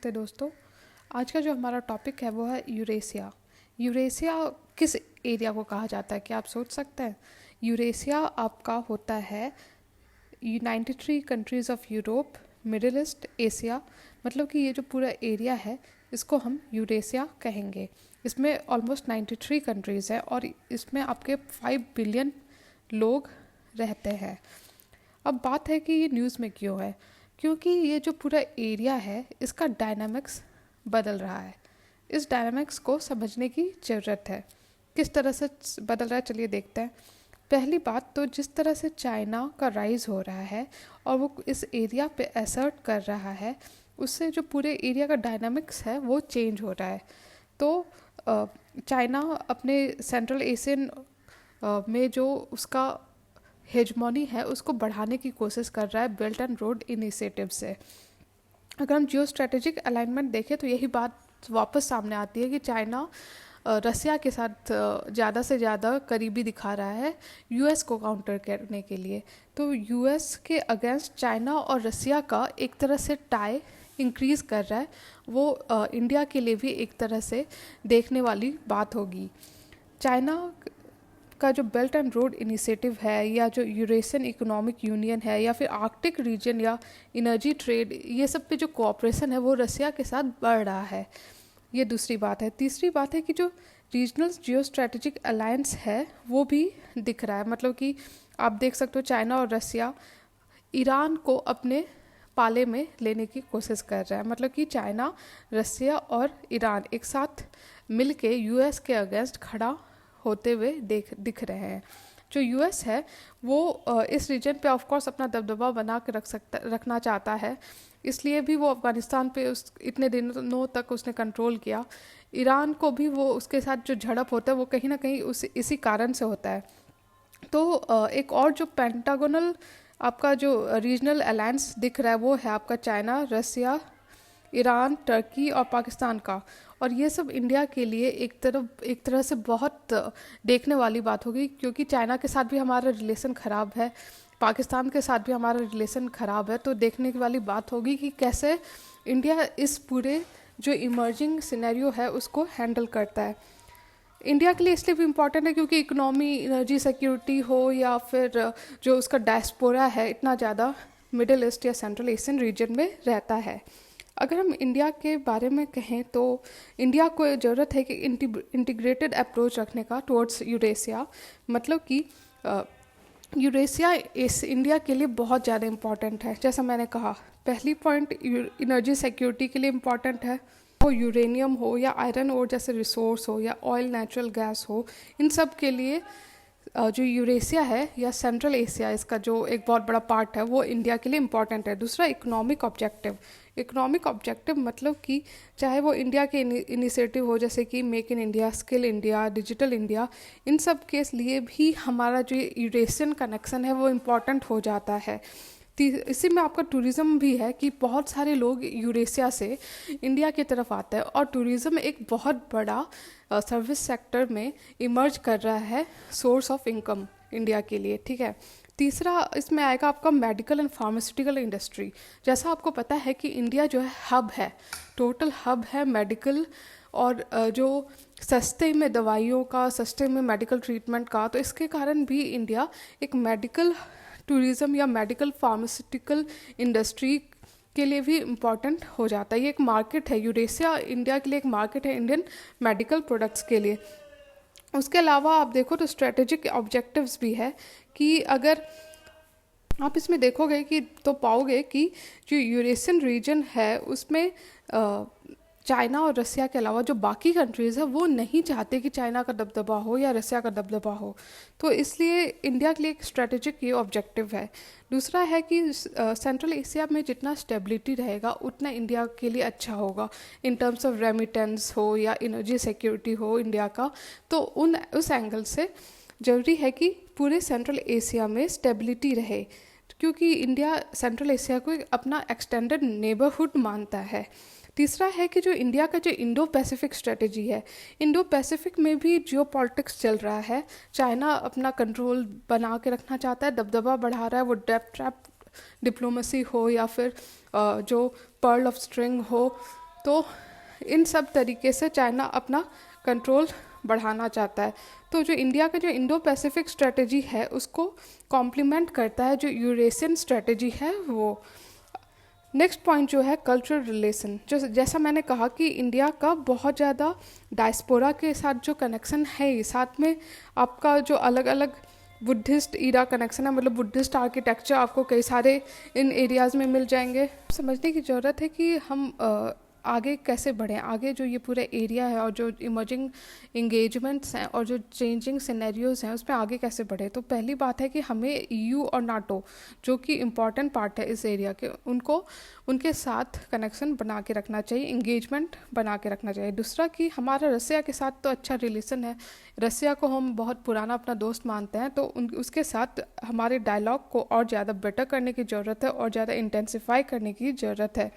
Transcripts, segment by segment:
नमस्ते दोस्तों। आज का जो हमारा टॉपिक है वो है यूरेशिया। यूरेशिया किस एरिया को कहा जाता है, क्या आप सोच सकते हैं? यूरेशिया आपका होता है 93 countries of Europe, middle east, Asia. मतलब कि ये जो पूरा एरिया है इसको हम यूरेशिया कहेंगे। इसमें ऑलमोस्ट 93 कंट्रीज़ है और इसमें आपके 5 बिलियन लोग रहते हैं। अब बात है कि ये न्यूज़ में क्यों है, क्योंकि ये जो पूरा एरिया है इसका डायनामिक्स बदल रहा है। इस डायनामिक्स को समझने की ज़रूरत है। किस तरह से बदल रहा है, चलिए देखते हैं। पहली बात तो जिस तरह से चाइना का राइज हो रहा है और वो इस एरिया पे असर्ट कर रहा है, उससे जो पूरे एरिया का डायनामिक्स है वो चेंज हो रहा है। तो चाइना अपने सेंट्रल एशियन में जो उसका हेजमोनी है उसको बढ़ाने की कोशिश कर रहा है बेल्ट एंड रोड इनिशिएटिव से। अगर हम जियो स्ट्रेटेजिक अलाइनमेंट देखें तो यही बात वापस सामने आती है कि चाइना रसिया के साथ ज़्यादा से ज़्यादा करीबी दिखा रहा है यूएस को काउंटर करने के लिए। तो यूएस के अगेंस्ट चाइना और रसिया का एक तरह से टाई इंक्रीज़ कर रहा है। वो इंडिया के लिए भी एक तरह से देखने वाली बात होगी। चाइना का जो बेल्ट एंड रोड इनिशिएटिव है या जो यूरेशियन इकोनॉमिक यूनियन है या फिर आर्कटिक रीजन या एनर्जी ट्रेड, ये सब पे जो कोऑपरेशन है वो रसिया के साथ बढ़ रहा है। ये दूसरी बात है। तीसरी बात है कि जो रीजनल जियो स्ट्रेटेजिक अलायंस है वो भी दिख रहा है। मतलब कि आप देख सकते हो चाइना और रसिया ईरान को अपने पाले में लेने की कोशिश कर रहा है। मतलब कि चाइना, रसिया और ईरान एक साथ मिलके यूएस के अगेंस्ट खड़ा होते हुए दिख रहे हैं। जो यूएस है वो इस रीजन पे ऑफ कोर्स अपना दबदबा बना के रखना चाहता है, इसलिए भी वो अफगानिस्तान पे उस इतने दिनों तक उसने कंट्रोल किया। ईरान को भी वो उसके साथ जो झड़प होता है वो कहीं ना कहीं इसी कारण से होता है। तो एक और जो पेंटागोनल आपका जो रीजनल अलायंस दिख रहा है वो है आपका चाइना, रसिया, ईरान, टर्की और पाकिस्तान का। और ये सब इंडिया के लिए एक तरह से बहुत देखने वाली बात होगी, क्योंकि चाइना के साथ भी हमारा रिलेशन ख़राब है, पाकिस्तान के साथ भी हमारा रिलेशन ख़राब है। तो देखने की वाली बात होगी कि कैसे इंडिया इस पूरे जो इमर्जिंग सिनेरियो है उसको हैंडल करता है। इंडिया के लिए इसलिए भी इम्पॉर्टेंट है क्योंकि इकोनॉमी, एनर्जी सिक्योरिटी हो या फिर जो उसका डायस्पोरा है इतना ज़्यादा मिडिल ईस्ट या सेंट्रल एशियन रीजन में रहता है। अगर हम इंडिया के बारे में कहें तो इंडिया को ज़रूरत है कि इंटीग्रेटेड अप्रोच रखने का टुवर्ड्स यूरेशिया। मतलब कि यूरेशिया इस इंडिया के लिए बहुत ज़्यादा इम्पॉर्टेंट है। जैसा मैंने कहा, पहली पॉइंट एनर्जी सिक्योरिटी के लिए इम्पॉर्टेंट है। वो यूरेनियम हो या आयरन और जैसे रिसोर्स हो या ऑयल, नेचुरल गैस हो, इन सब के लिए जो यूरेशिया है या सेंट्रल एशिया, इसका जो एक बहुत बड़ा पार्ट है वो इंडिया के लिए इम्पॉर्टेंट है। दूसरा, इकोनॉमिक ऑब्जेक्टिव। इकोनॉमिक ऑब्जेक्टिव मतलब कि चाहे वो इंडिया के इनिशिएटिव हो जैसे कि make in India, skill India, digital India, इन सब के लिए भी हमारा जो यूरेशियन कनेक्शन है वो इम्पॉर्टेंट हो जाता है। इसी में आपका टूरिज़्म भी है कि बहुत सारे लोग यूरेशिया से इंडिया की तरफ आते हैं और टूरिज़्म एक बहुत बड़ा सर्विस सेक्टर में इमर्ज कर रहा है, सोर्स ऑफ इनकम इंडिया के लिए। ठीक है। तीसरा इसमें आएगा आपका मेडिकल एंड फार्मास्यूटिकल इंडस्ट्री। जैसा आपको पता है कि इंडिया जो है हब है, टोटल हब है मेडिकल और जो सस्ते में दवाइयों का, सस्ते में मेडिकल ट्रीटमेंट का, तो इसके कारण भी इंडिया एक मेडिकल टूरिज़्म या मेडिकल फार्मास्यूटिकल इंडस्ट्री के लिए भी इम्पॉर्टेंट हो जाता है। ये एक मार्केट है, यूरेशिया इंडिया के लिए एक मार्केट है इंडियन मेडिकल प्रोडक्ट्स के लिए। उसके अलावा आप देखो तो स्ट्रेटेजिक ऑब्जेक्टिव्स भी है कि अगर आप इसमें देखोगे कि तो पाओगे कि जो यूरेशियन रीजन है उसमें चाइना और रसिया के अलावा जो बाकी कंट्रीज़ है वो नहीं चाहते कि चाइना का दबदबा हो या रसिया का दबदबा हो। तो इसलिए इंडिया के लिए एक स्ट्रेटेजिक ये ऑब्जेक्टिव है। दूसरा है कि सेंट्रल एशिया में जितना स्टेबिलिटी रहेगा उतना इंडिया के लिए अच्छा होगा, इन टर्म्स ऑफ रेमिटेंस हो या एनर्जी सिक्योरिटी हो इंडिया का। तो उस एंगल से ज़रूरी है कि पूरे सेंट्रल एशिया में स्टेबिलिटी रहे, क्योंकि इंडिया सेंट्रल एशिया को अपना एक्सटेंडेड नेबरहुड मानता है। तीसरा है कि जो इंडिया का जो इंडो पैसिफिक स्ट्रेटेजी है, इंडो पैसिफिक में भी जियो पॉलिटिक्स चल रहा है। चाइना अपना कंट्रोल बना के रखना चाहता है, दबदबा बढ़ा रहा है, वो डेप ट्रैप डिप्लोमेसी हो या फिर जो पर्ल ऑफ स्ट्रिंग हो, तो इन सब तरीके से चाइना अपना कंट्रोल बढ़ाना चाहता है। तो जो इंडिया का जो इंडो पैसिफिक स्ट्रेटजी है उसको कॉम्प्लीमेंट करता है जो यूरेशियन स्ट्रेटजी है वो। नेक्स्ट पॉइंट जो है कल्चरल रिलेशन, जो जैसा मैंने कहा कि इंडिया का बहुत ज़्यादा डायस्पोरा के साथ जो कनेक्शन है, साथ में आपका जो अलग अलग बुद्धिस्ट ईरा कनेक्शन है, मतलब बुद्धिस्ट आर्किटेक्चर आपको कई सारे इन एरियाज़ में मिल जाएंगे। समझने की ज़रूरत है कि हम आगे कैसे बढ़ें, आगे जो ये पूरा एरिया है और जो इमर्जिंग इंगेजमेंट्स हैं और जो चेंजिंग सिनेरियोज हैं उस पर आगे कैसे बढ़े। तो पहली बात है कि हमें ईयू और नाटो जो कि इम्पॉर्टेंट पार्ट है इस एरिया के, उनको उनके साथ कनेक्शन बना के रखना चाहिए, इंगेजमेंट बना के रखना चाहिए। दूसरा कि हमारा रसिया के साथ तो अच्छा रिलेशन है, रसिया को हम बहुत पुराना अपना दोस्त मानते हैं, तो उसके साथ हमारे डायलॉग को और ज़्यादा बेटर करने की ज़रूरत है और ज़्यादा इंटेंसिफाई करने की ज़रूरत है।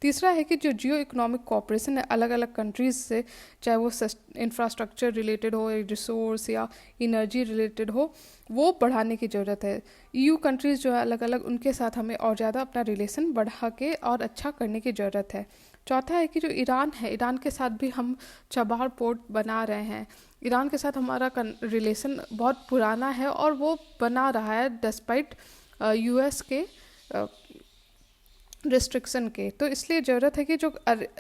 तीसरा है कि जो जियो इकोनॉमिक कोऑपरेशन है अलग अलग कंट्रीज़ से, चाहे वो इंफ्रास्ट्रक्चर रिलेटेड हो, रिसोर्स या इनर्जी रिलेटेड हो, वो बढ़ाने की ज़रूरत है। ईयू कंट्रीज़ जो है अलग अलग, उनके साथ हमें और ज़्यादा अपना रिलेशन बढ़ा के और अच्छा करने की ज़रूरत है। चौथा है कि जो ईरान है, ईरान के साथ भी हम चबार पोर्ट बना रहे हैं। ईरान के साथ हमारा रिलेशन बहुत पुराना है और वो बना रहा है डिस्पाइट यूएस के रिस्ट्रिक्शन के। तो इसलिए ज़रूरत है कि जो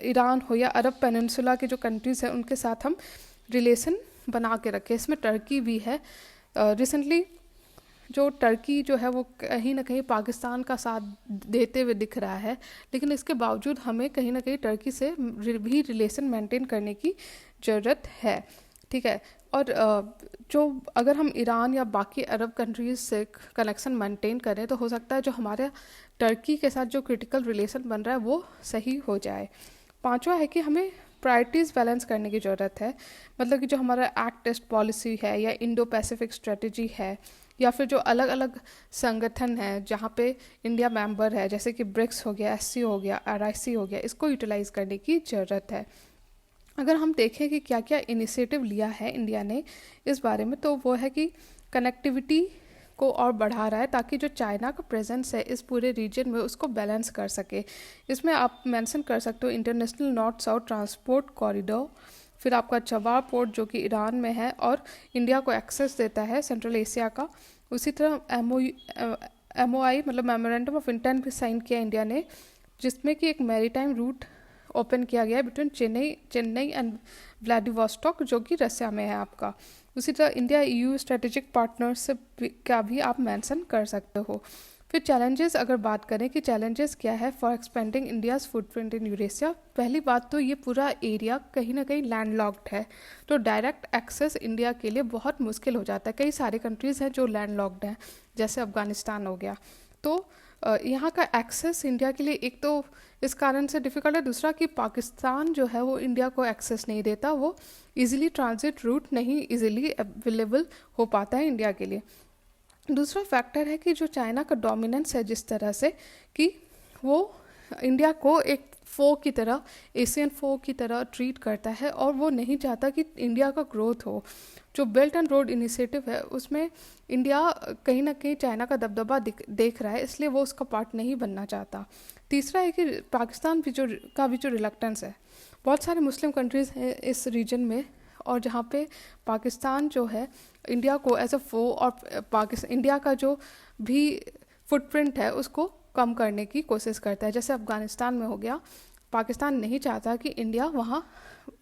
ईरान हो या अरब पेनिनसुला के जो कंट्रीज़ हैं उनके साथ हम रिलेशन बना के रखें। इसमें टर्की भी है। रिसेंटली जो टर्की जो है वो कहीं ना कहीं पाकिस्तान का साथ देते हुए दिख रहा है, लेकिन इसके बावजूद हमें कहीं ना कहीं टर्की से भी रिलेशन मेंटेन करने की ज़रूरत है। ठीक है। और जो अगर हम ईरान या बाकी अरब कंट्रीज़ से कनेक्शन मेंटेन करें तो हो सकता है जो हमारे टर्की के साथ जो क्रिटिकल रिलेशन बन रहा है वो सही हो जाए। पांचवा है कि हमें प्रायोरिटीज़ बैलेंस करने की ज़रूरत है। मतलब कि जो हमारा एक्ट ईस्ट पॉलिसी है या इंडो पैसिफिक स्ट्रेटजी है या फिर जो अलग अलग संगठन है जहाँ पे इंडिया मेंबर है, जैसे कि ब्रिक्स हो गया, एससी हो गया, आरआईसी हो गया, इसको यूटिलाइज़ करने की ज़रूरत है। अगर हम देखें कि क्या क्या इनिशिएटिव लिया है इंडिया ने इस बारे में, तो वो है कि कनेक्टिविटी को और बढ़ा रहा है ताकि जो चाइना का प्रेजेंस है इस पूरे रीजन में उसको बैलेंस कर सके। इसमें आप मेंशन कर सकते हो international north south transport corridor, फिर आपका चबार पोर्ट जो कि ईरान में है और इंडिया को एक्सेस देता है सेंट्रल एशिया का। उसी तरह एमओआई मतलब मेमोरेंडम ऑफ इंटेंट भी साइन किया इंडिया ने, जिसमें कि एक मैरीटाइम रूट ओपन किया गया है बिटवीन चेन्नई एंड व्लादिवोस्टॉक जो कि रसिया में है आपका। उसी तरह इंडिया ईयू स्ट्रेटेजिक पार्टनरशिप का भी आप मेंशन कर सकते हो। फिर चैलेंजेस अगर बात करें कि चैलेंजेस क्या है for expanding India's footprint in Eurasia, पहली बात तो ये पूरा एरिया कहीं ना कहीं लैंडलॉक्ड है, तो डायरेक्ट एक्सेस इंडिया के लिए बहुत मुश्किल हो जाता है। कई सारे कंट्रीज़ हैं जो लैंडलॉक्ड हैं, जैसे अफगानिस्तान हो गया, तो यहाँ का एक्सेस इंडिया के लिए एक तो इस कारण से डिफ़िकल्ट है। दूसरा कि पाकिस्तान जो है वो इंडिया को एक्सेस नहीं देता, वो इजीली ट्रांजिट रूट नहीं इजीली अवेलेबल हो पाता है इंडिया के लिए। दूसरा फैक्टर है कि जो चाइना का डोमिनेंस है जिस तरह से कि वो इंडिया को एक फो की तरह, एशियन फो की तरह ट्रीट करता है और वो नहीं चाहता कि इंडिया का ग्रोथ हो। जो बेल्ट एंड रोड इनिशिएटिव है उसमें इंडिया कहीं ना कहीं चाइना का दबदबा देख रहा है, इसलिए वो उसका पार्ट नहीं बनना चाहता। तीसरा है कि पाकिस्तान भी जो रिलक्टेंस है, बहुत सारे मुस्लिम कंट्रीज़ हैं इस रीजन में और जहाँ पे पाकिस्तान जो है इंडिया को एज अ फो और इंडिया का जो भी फुटप्रिंट है उसको कम करने की कोशिश करता है। जैसे अफगानिस्तान में हो गया, पाकिस्तान नहीं चाहता कि इंडिया वहाँ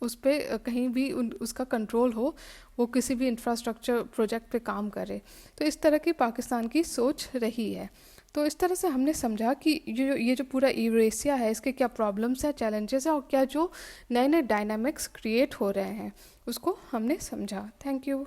उस पर कहीं भी उसका कंट्रोल हो, वो किसी भी इंफ्रास्ट्रक्चर प्रोजेक्ट पे काम करे। तो इस तरह की पाकिस्तान की सोच रही है। तो इस तरह से हमने समझा कि ये जो पूरा यूरेशिया है इसके क्या प्रॉब्लम्स हैं, चैलेंजेस हैं और क्या जो नए नए डायनामिक्स क्रिएट हो रहे हैं उसको हमने समझा। Thank you.